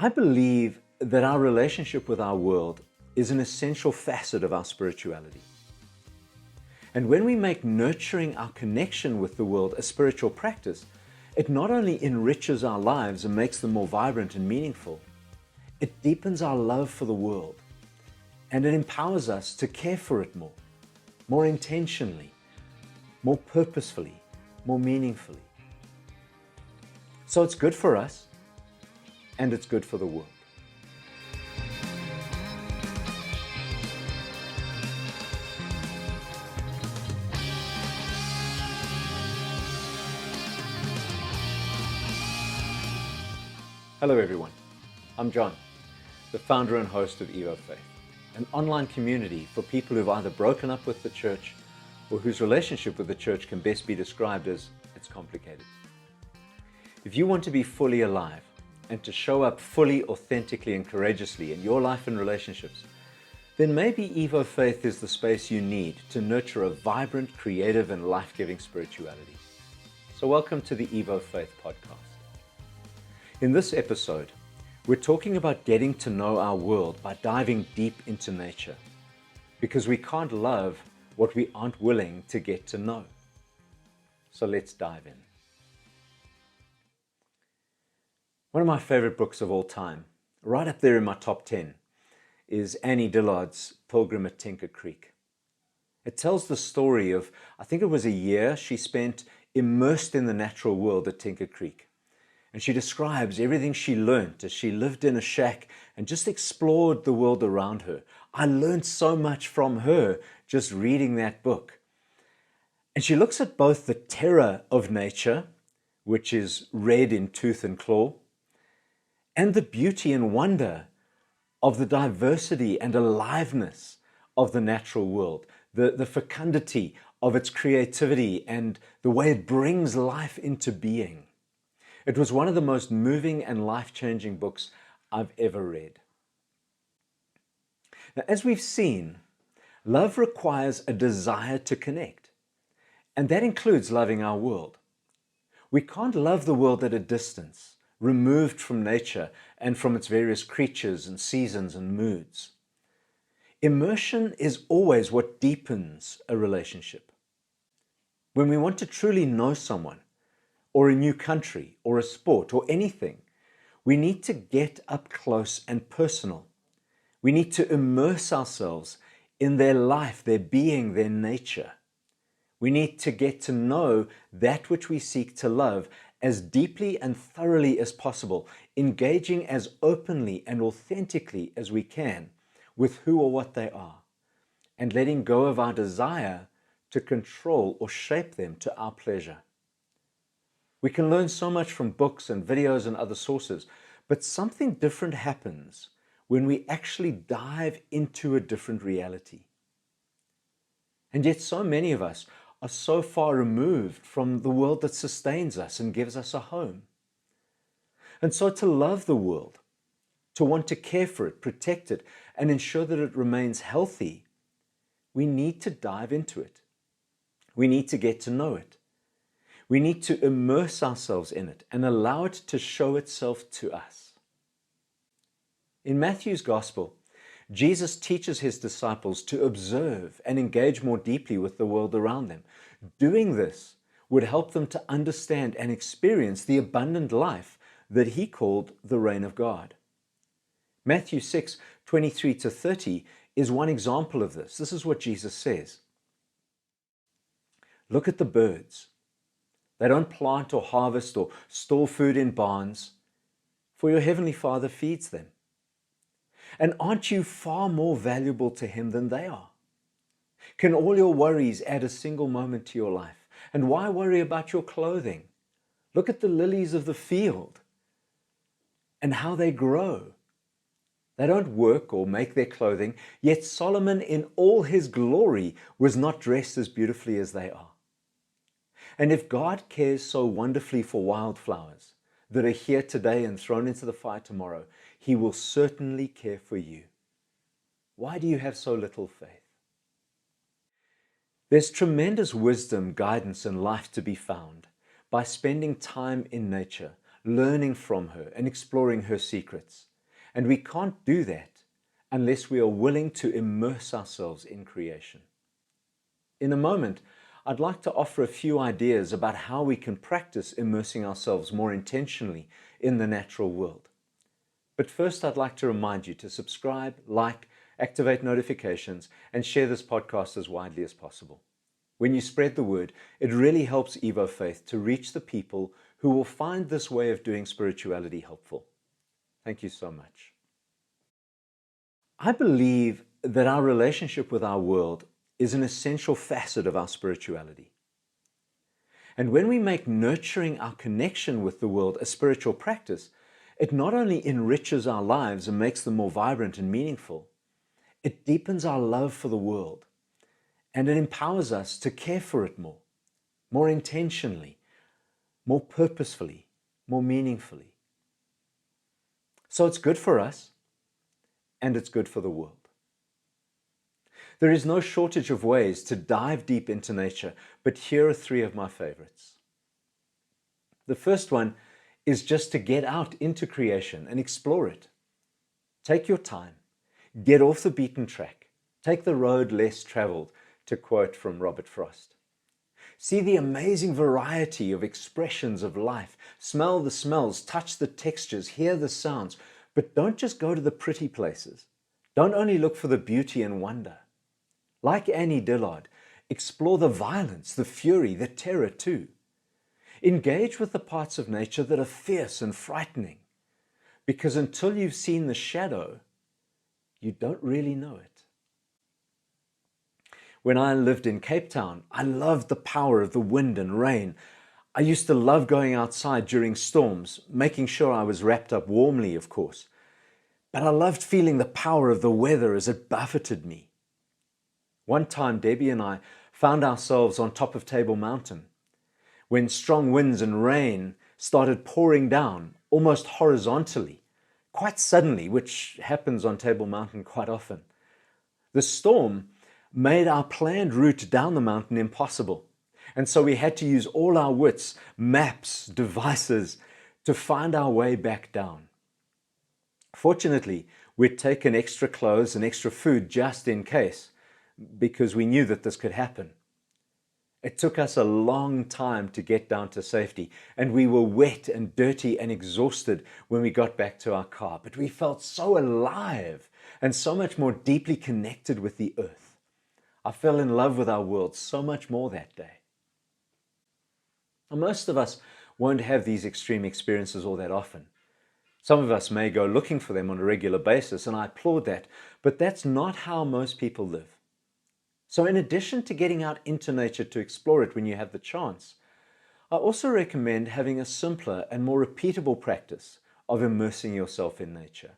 I believe that our relationship with our world is an essential facet of our spirituality. And when we make nurturing our connection with the world a spiritual practice, it not only enriches our lives and makes them more vibrant and meaningful, it deepens our love for the world, and it empowers us to care for it more intentionally, more purposefully, more meaningfully. So it's good for us, and it's good for the world. Hello everyone, I'm John, the founder and host of EvoFaith, an online community for people who've either broken up with the church or whose relationship with the church can best be described as it's complicated. If you want to be fully alive and to show up fully, authentically and courageously in your life and relationships, then maybe EvoFaith is the space you need to nurture a vibrant, creative and life-giving spirituality. So welcome to the EvoFaith Podcast. In this episode, we're talking about getting to know our world by diving deep into nature, because we can't love what we aren't willing to get to know. So let's dive in. One of my favorite books of all time, right up there in my top 10, is Annie Dillard's Pilgrim at Tinker Creek. It tells the story of, I think it was a year she spent immersed in the natural world at Tinker Creek. And she describes everything she learned as she lived in a shack and just explored the world around her. I learned so much from her just reading that book. And she looks at both the terror of nature, which is red in tooth and claw, and the beauty and wonder of the diversity and aliveness of the natural world, the fecundity of its creativity and the way it brings life into being. It was one of the most moving and life-changing books I've ever read. Now, as we've seen, love requires a desire to connect, and that includes loving our world. We can't love the world at a distance, removed from nature and from its various creatures and seasons and moods. Immersion is always what deepens a relationship. When we want to truly know someone, or a new country, or a sport, or anything, we need to get up close and personal. We need to immerse ourselves in their life, their being, their nature. We need to get to know that which we seek to love as deeply and thoroughly as possible, engaging as openly and authentically as we can with who or what they are, and letting go of our desire to control or shape them to our pleasure. We can learn so much from books and videos and other sources, but something different happens when we actually dive into a different reality. And yet so many of us are so far removed from the world that sustains us and gives us a home. And so to love the world, to want to care for it, protect it, and ensure that it remains healthy, we need to dive into it. We need to get to know it. We need to immerse ourselves in it and allow it to show itself to us. In Matthew's Gospel, Jesus teaches his disciples to observe and engage more deeply with the world around them. Doing this would help them to understand and experience the abundant life that he called the reign of God. Matthew 6:23-30 is one example of this. This is what Jesus says. Look at the birds. They don't plant or harvest or store food in barns, for your heavenly Father feeds them. And aren't you far more valuable to him than they are? Can all your worries add a single moment to your life? And why worry about your clothing? Look at the lilies of the field and how they grow. They don't work or make their clothing, yet Solomon in all his glory was not dressed as beautifully as they are. And if God cares so wonderfully for wildflowers that are here today and thrown into the fire tomorrow, he will certainly care for you. Why do you have so little faith? There's tremendous wisdom, guidance, and life to be found by spending time in nature, learning from her and exploring her secrets. And we can't do that unless we are willing to immerse ourselves in creation. In a moment, I'd like to offer a few ideas about how we can practice immersing ourselves more intentionally in the natural world. But first, I'd like to remind you to subscribe, like, activate notifications, and share this podcast as widely as possible. When you spread the word, it really helps EvoFaith to reach the people who will find this way of doing spirituality helpful. Thank you so much. I believe that our relationship with our world is an essential facet of our spirituality. And when we make nurturing our connection with the world a spiritual practice, it not only enriches our lives and makes them more vibrant and meaningful, it deepens our love for the world, and it empowers us to care for it more intentionally, more purposefully, more meaningfully. So it's good for us, and it's good for the world. There is no shortage of ways to dive deep into nature, but here are 3 of my favorites. The first one is just to get out into creation and explore it. Take your time. Get off the beaten track. Take the road less traveled, to quote from Robert Frost. See the amazing variety of expressions of life. Smell the smells, touch the textures, hear the sounds. But don't just go to the pretty places. Don't only look for the beauty and wonder. Like Annie Dillard, explore the violence, the fury, the terror too. Engage with the parts of nature that are fierce and frightening, because until you've seen the shadow, you don't really know it. When I lived in Cape Town, I loved the power of the wind and rain. I used to love going outside during storms, making sure I was wrapped up warmly, of course. But I loved feeling the power of the weather as it buffeted me. One time, Debbie and I found ourselves on top of Table Mountain when strong winds and rain started pouring down almost horizontally, quite suddenly, which happens on Table Mountain quite often. The storm made our planned route down the mountain impossible, and so we had to use all our wits, maps, devices, to find our way back down. Fortunately, we'd taken extra clothes and extra food just in case, because we knew that this could happen. It took us a long time to get down to safety, and we were wet and dirty and exhausted when we got back to our car, but we felt so alive and so much more deeply connected with the earth. I fell in love with our world so much more that day. Now, most of us won't have these extreme experiences all that often. Some of us may go looking for them on a regular basis, and I applaud that, but that's not how most people live. So in addition to getting out into nature to explore it when you have the chance, I also recommend having a simpler and more repeatable practice of immersing yourself in nature.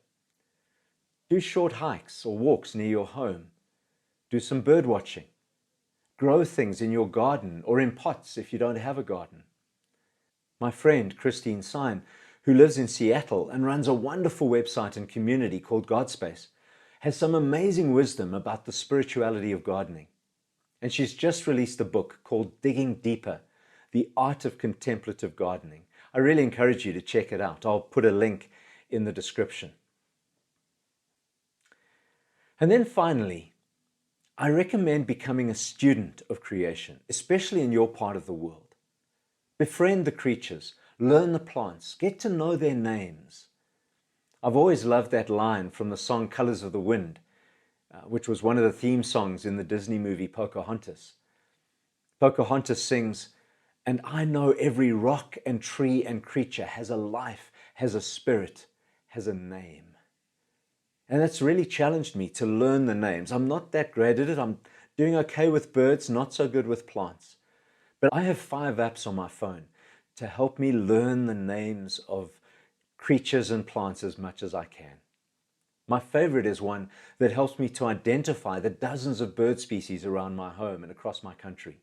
Do short hikes or walks near your home. Do some bird watching. Grow things in your garden or in pots if you don't have a garden. My friend Christine Sine, who lives in Seattle and runs a wonderful website and community called Godspace, has some amazing wisdom about the spirituality of gardening. And she's just released a book called Digging Deeper, The Art of Contemplative Gardening. I really encourage you to check it out. I'll put a link in the description. And then finally, I recommend becoming a student of creation, especially in your part of the world. Befriend the creatures, learn the plants, get to know their names. I've always loved that line from the song Colors of the Wind, which was one of the theme songs in the Disney movie Pocahontas. Pocahontas sings, "And I know every rock and tree and creature has a life, has a spirit, has a name." And that's really challenged me to learn the names. I'm not that great at it. I'm doing okay with birds, not so good with plants. But I have 5 apps on my phone to help me learn the names of creatures and plants as much as I can. My favorite is one that helps me to identify the dozens of bird species around my home and across my country.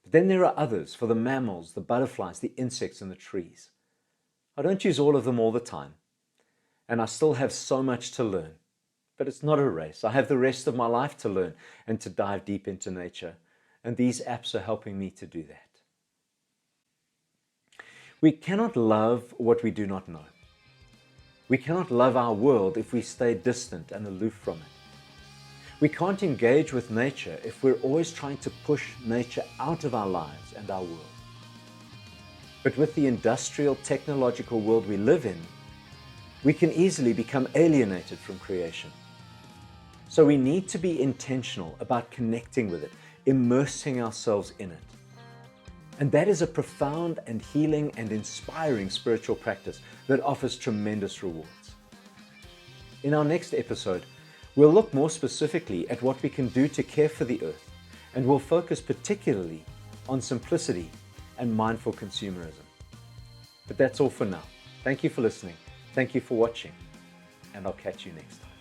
But then there are others for the mammals, the butterflies, the insects, and the trees. I don't use all of them all the time, and I still have so much to learn. But it's not a race. I have the rest of my life to learn and to dive deep into nature, and these apps are helping me to do that. We cannot love what we do not know. We cannot love our world if we stay distant and aloof from it. We can't engage with nature if we're always trying to push nature out of our lives and our world. But with the industrial, technological world we live in, we can easily become alienated from creation. So we need to be intentional about connecting with it, immersing ourselves in it. And that is a profound and healing and inspiring spiritual practice that offers tremendous rewards. In our next episode, we'll look more specifically at what we can do to care for the earth, and we'll focus particularly on simplicity and mindful consumerism. But that's all for now. Thank you for listening. Thank you for watching, and I'll catch you next time.